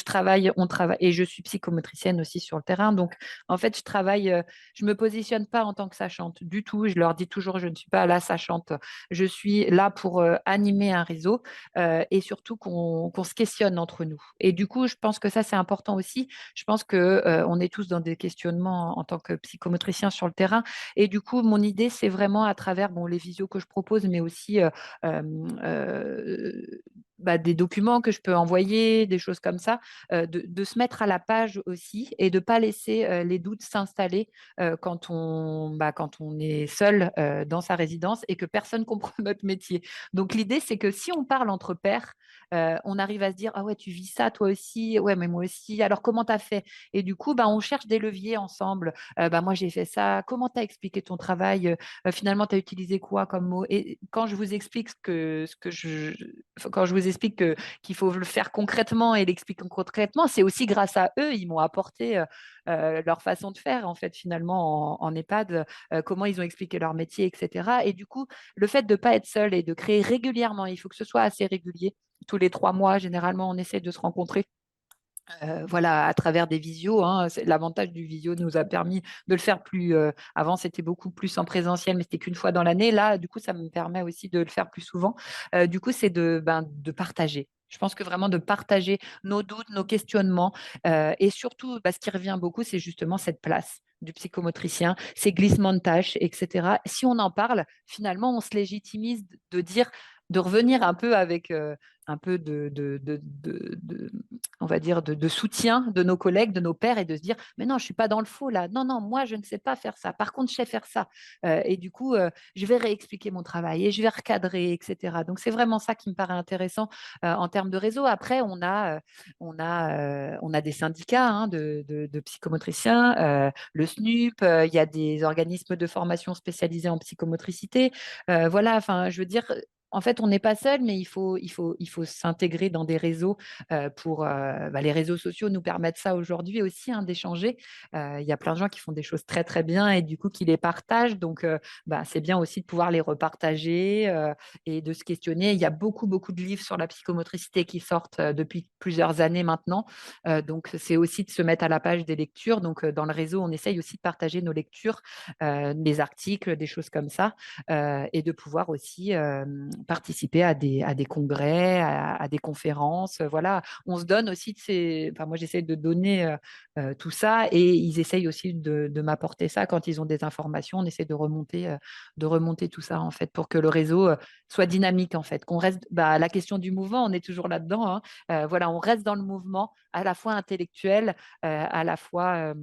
on travaille, et je suis psychomotricienne aussi sur le terrain. Donc, en fait, je me positionne pas en tant que sachante du tout. Je leur dis toujours, je ne suis pas la sachante. Je suis là pour animer un réseau et surtout qu'on se questionne entre nous. Et du coup, je pense que ça, c'est important aussi. Je pense qu'on on est tous dans des questionnements en tant que psychomotricien sur le terrain. Et du coup, mon idée, c'est vraiment à travers les visios que je propose, mais aussi euh, euh, des documents que je peux envoyer, des choses comme ça, de se mettre à la page aussi et de ne pas laisser les doutes s'installer quand on est seul dans sa résidence et que personne comprend notre métier. Donc l'idée, c'est que si on parle entre pairs, on arrive à se dire, ah ouais, tu vis ça toi aussi, ouais, mais moi aussi, alors comment tu as fait? Et du coup, on cherche des leviers ensemble. Moi, j'ai fait ça, comment tu as expliqué ton travail? Finalement, tu as utilisé quoi comme mot? Et quand je vous explique quand je vous expliquent qu'il faut le faire concrètement et l'expliquent concrètement, c'est aussi grâce à eux, ils m'ont apporté leur façon de faire, en fait, finalement, en EHPAD, comment ils ont expliqué leur métier, etc. Et du coup, le fait de ne pas être seul et de créer régulièrement, il faut que ce soit assez régulier. Tous les 3 mois, généralement, on essaie de se rencontrer. Voilà, à travers des visios, hein. L'avantage du visio nous a permis de le faire plus. Avant, c'était beaucoup plus en présentiel, mais c'était qu'une fois dans l'année. Là, du coup, ça me permet aussi de le faire plus souvent. Du coup, c'est de partager. Je pense que vraiment de partager nos doutes, nos questionnements. Et surtout, ce qui revient beaucoup, c'est justement cette place du psychomotricien, ces glissements de tâches, etc. Si on en parle, finalement, on se légitimise de dire, de revenir un peu avec un peu on va dire, de soutien de nos collègues, de nos pairs, et de se dire, mais non, je ne suis pas dans le faux là. Non, non, moi, je ne sais pas faire ça. Par contre, je sais faire ça. Et du coup, je vais réexpliquer mon travail et je vais recadrer, etc. Donc, c'est vraiment ça qui me paraît intéressant en termes de réseau. Après, on a des syndicats, hein, de psychomotriciens, le SNUP, il y a des organismes de formation spécialisés en psychomotricité. Voilà, enfin, je veux dire, en fait, on n'est pas seul, mais il faut s'intégrer dans des réseaux pour les réseaux sociaux nous permettent ça aujourd'hui aussi, hein, d'échanger. Il y a plein de gens qui font des choses très très bien et du coup qui les partagent. Donc, c'est bien aussi de pouvoir les repartager et de se questionner. Il y a beaucoup beaucoup de livres sur la psychomotricité qui sortent depuis plusieurs années maintenant. Donc, c'est aussi de se mettre à la page des lectures. Donc, dans le réseau, on essaye aussi de partager nos lectures, des articles, des choses comme ça, et de pouvoir aussi participer à des congrès, à des conférences. Voilà, on se donne aussi de ces. Enfin, moi, j'essaie de donner tout ça et ils essayent aussi de m'apporter ça quand ils ont des informations. On essaie de remonter tout ça, en fait, pour que le réseau soit dynamique, en fait. Qu'on reste. La question du mouvement, on est toujours là-dedans, hein. Voilà, on reste dans le mouvement, à la fois intellectuel, à la fois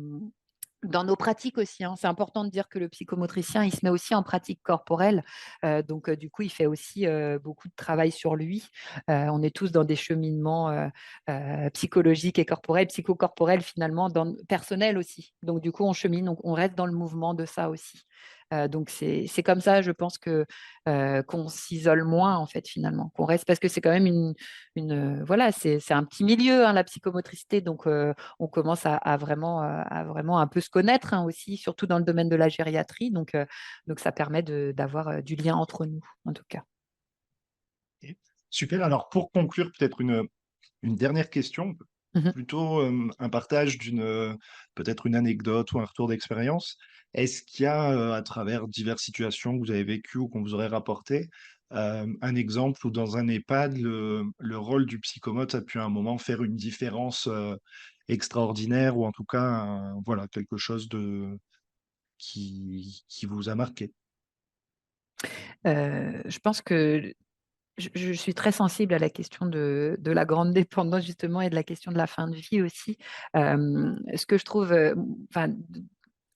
dans nos pratiques aussi, hein. C'est important de dire que le psychomotricien, il se met aussi en pratique corporelle. Donc, du coup, il fait aussi beaucoup de travail sur lui. On est tous dans des cheminements psychologiques et corporels, psychocorporels finalement, personnels aussi. Donc, du coup, on chemine, on reste dans le mouvement de ça aussi. Donc, c'est comme ça, je pense qu'on s'isole moins, en fait, finalement, qu'on reste, parce que c'est quand même voilà, c'est un petit milieu, hein, la psychomotricité. Donc, on commence à vraiment un peu se connaître, hein, aussi, surtout dans le domaine de la gériatrie. Donc ça permet d'avoir du lien entre nous, en tout cas. Ok. Super. Alors, pour conclure, peut-être une dernière question, Mhm. plutôt un partage peut-être une anecdote ou un retour d'expérience. Est-ce qu'il y a, à travers diverses situations que vous avez vécues ou qu'on vous aurait rapportées, un exemple où dans un EHPAD, le rôle du psychomote a pu à un moment faire une différence extraordinaire ou en tout cas, voilà, quelque chose qui vous a marqué? Je pense que je suis très sensible à la question de la grande dépendance, justement, et de la question de la fin de vie aussi. Ce que je trouve, enfin,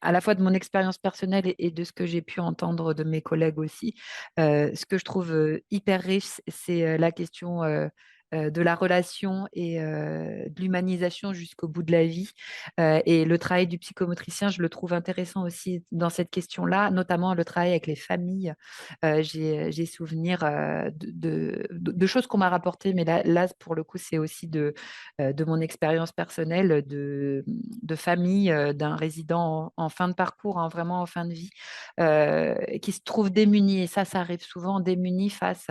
à la fois de mon expérience personnelle et de ce que j'ai pu entendre de mes collègues aussi, ce que je trouve hyper riche, c'est la question de la relation et de l'humanisation jusqu'au bout de la vie. Et le travail du psychomotricien, je le trouve intéressant aussi dans cette question-là, notamment le travail avec les familles. J'ai souvenir de choses qu'on m'a rapportées, mais là, pour le coup, c'est aussi de mon expérience personnelle de famille d'un résident en fin de parcours, hein, vraiment en fin de vie, qui se trouve démuni. Et ça arrive souvent, démuni face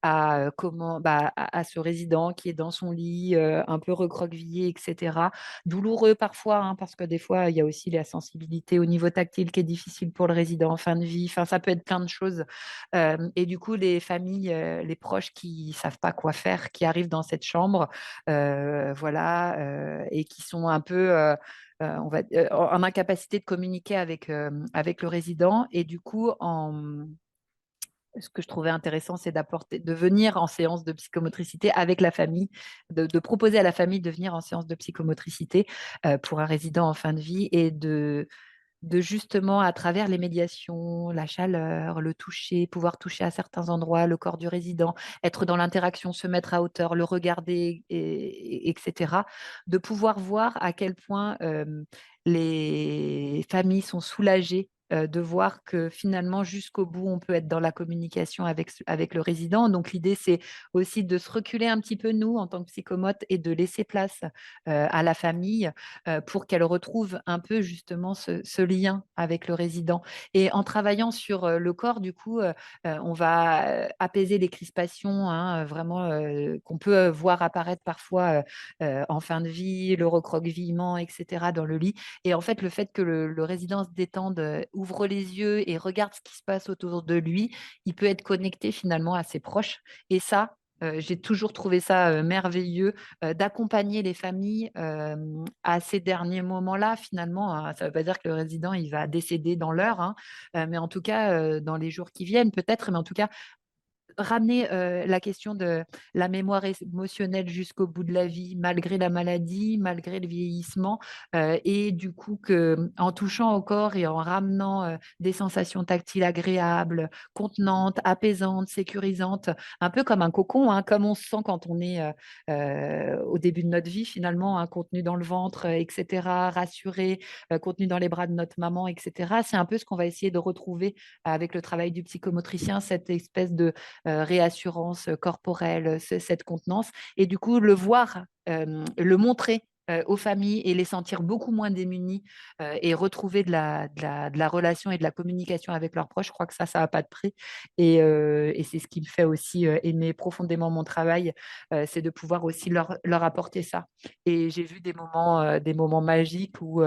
à ce résident qui est dans son lit, un peu recroquevillé, etc. Douloureux parfois, hein, parce que des fois, il y a aussi la sensibilité au niveau tactile qui est difficile pour le résident en fin de vie. Enfin, ça peut être plein de choses. Et du coup, les familles, les proches qui savent pas quoi faire, qui arrivent dans cette chambre, voilà, et qui sont un peu en incapacité de communiquer avec le résident. Et du coup, ce que je trouvais intéressant, c'est de venir en séance de psychomotricité avec la famille, de proposer à la famille de venir en séance de psychomotricité pour un résident en fin de vie, et de justement, à travers les médiations, la chaleur, le toucher, pouvoir toucher à certains endroits le corps du résident, être dans l'interaction, se mettre à hauteur, le regarder, etc., de pouvoir voir à quel point les familles sont soulagées de voir que finalement, jusqu'au bout, on peut être dans la communication avec le résident. Donc, l'idée, c'est aussi de se reculer un petit peu, nous, en tant que psychomotes, et de laisser place à la famille pour qu'elle retrouve un peu justement ce lien avec le résident. Et en travaillant sur le corps, du coup, on va apaiser les crispations, hein, vraiment qu'on peut voir apparaître parfois en fin de vie, le recroquevillement, etc. dans le lit. Et en fait, le fait que le résident se détende, ouvre les yeux et regarde ce qui se passe autour de lui, il peut être connecté finalement à ses proches. Et ça, j'ai toujours trouvé ça merveilleux d'accompagner les familles à ces derniers moments-là, finalement. Hein. Ça ne veut pas dire que le résident il va décéder dans l'heure, hein, mais en tout cas, dans les jours qui viennent, peut-être, mais en tout cas, ramener la question de la mémoire émotionnelle jusqu'au bout de la vie, malgré la maladie, malgré le vieillissement, et du coup en touchant au corps et en ramenant des sensations tactiles agréables, contenantes, apaisantes, sécurisantes, un peu comme un cocon, hein, comme on se sent quand on est au début de notre vie finalement, hein, contenu dans le ventre, etc., rassuré, contenu dans les bras de notre maman, etc. C'est un peu ce qu'on va essayer de retrouver avec le travail du psychomotricien, cette espèce de réassurance corporelle, cette contenance. Et du coup, le voir, le montrer aux familles et les sentir beaucoup moins démunis et retrouver de la relation et de la communication avec leurs proches, je crois que ça n'a pas de prix. Et c'est ce qui me fait aussi aimer profondément mon travail, c'est de pouvoir aussi leur apporter ça. Et j'ai vu des moments magiques où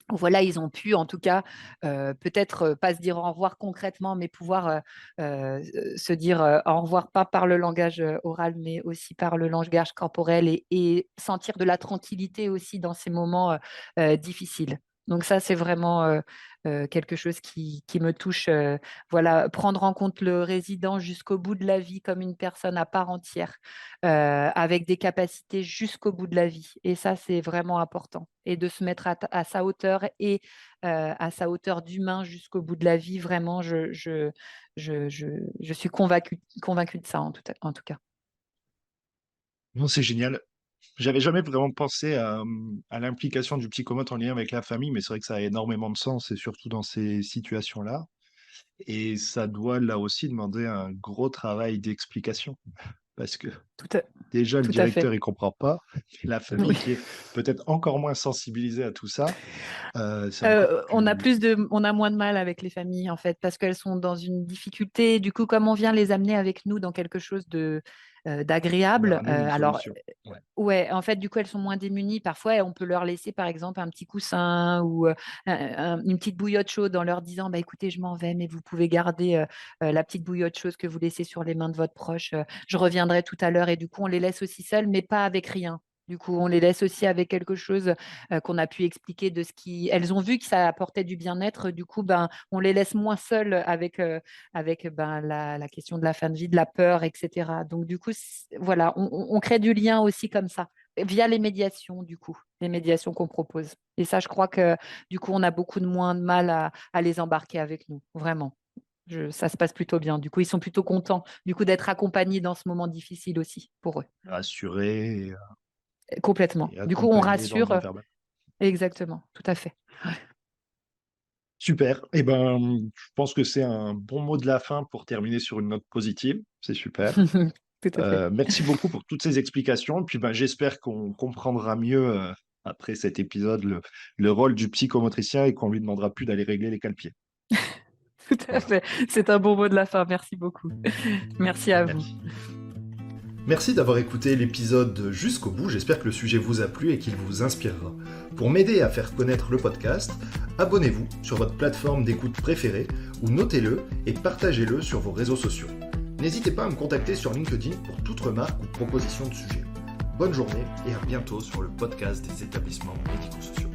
voilà, ils ont pu, en tout cas, peut-être pas se dire au revoir concrètement, mais pouvoir se dire au revoir, pas par le langage oral, mais aussi par le langage corporel et sentir de la tranquillité aussi dans ces moments difficiles. Donc ça, c'est vraiment quelque chose qui me touche. Voilà, prendre en compte le résident jusqu'au bout de la vie comme une personne à part entière, avec des capacités jusqu'au bout de la vie. Et ça, c'est vraiment important. Et de se mettre à sa hauteur et à sa hauteur d'humain jusqu'au bout de la vie, vraiment, je suis convaincue de ça, en tout cas. Non, c'est génial. J'avais jamais vraiment pensé à l'implication du psychomote en lien avec la famille, mais c'est vrai que ça a énormément de sens, et surtout dans ces situations-là. Et ça doit là aussi demander un gros travail d'explication, parce que Tout à, déjà le tout à fait. directeur il comprend pas, et la famille Oui. qui est peut-être encore moins sensibilisée à tout ça, c'est encore On a plus. on a moins de mal avec les familles, en fait, parce qu'elles sont dans une difficulté. Du coup, comme on vient les amener avec nous dans quelque chose Leur d'agréable, amène une alors solution. Ouais. ouais, en fait, du coup, elles sont moins démunies. Parfois, on peut leur laisser, par exemple, un petit coussin ou une petite bouillotte chaude en leur disant, bah, écoutez, je m'en vais, mais vous pouvez garder la petite bouillotte chaude que vous laissez sur les mains de votre proche. Je reviendrai tout à l'heure. Et du coup, on les laisse aussi seules, mais pas avec rien. Du coup, on les laisse aussi avec quelque chose qu'on a pu expliquer de ce qui. Elles ont vu que ça apportait du bien-être. Du coup, ben, on les laisse moins seules avec ben, la question de la fin de vie, de la peur, etc. Donc, du coup, voilà, on crée du lien aussi comme ça, via les médiations, du coup, les médiations qu'on propose. Et ça, je crois que, du coup, on a beaucoup de moins de mal à les embarquer avec nous, vraiment. Ça se passe plutôt bien. Du coup, ils sont plutôt contents, du coup, d'être accompagnés dans ce moment difficile aussi, pour eux. Rassurer Complètement. et Du coup, on accompagner dans le rassure. non-verbal. Exactement, tout à fait. Super. Eh ben, je pense que c'est un bon mot de la fin pour terminer sur une note positive. C'est super. Tout à fait. Merci beaucoup pour toutes ces explications. Et puis, ben, j'espère qu'on comprendra mieux, après cet épisode, le rôle du psychomotricien, et qu'on lui demandera plus d'aller régler les cale-pieds. Tout à Voilà. fait. C'est un bon mot de la fin. Merci beaucoup. Merci à vous. Merci. Merci d'avoir écouté l'épisode jusqu'au bout, j'espère que le sujet vous a plu et qu'il vous inspirera. Pour m'aider à faire connaître le podcast, abonnez-vous sur votre plateforme d'écoute préférée ou notez-le et partagez-le sur vos réseaux sociaux. N'hésitez pas à me contacter sur LinkedIn pour toute remarque ou proposition de sujet. Bonne journée et à bientôt sur le podcast des établissements médico-sociaux.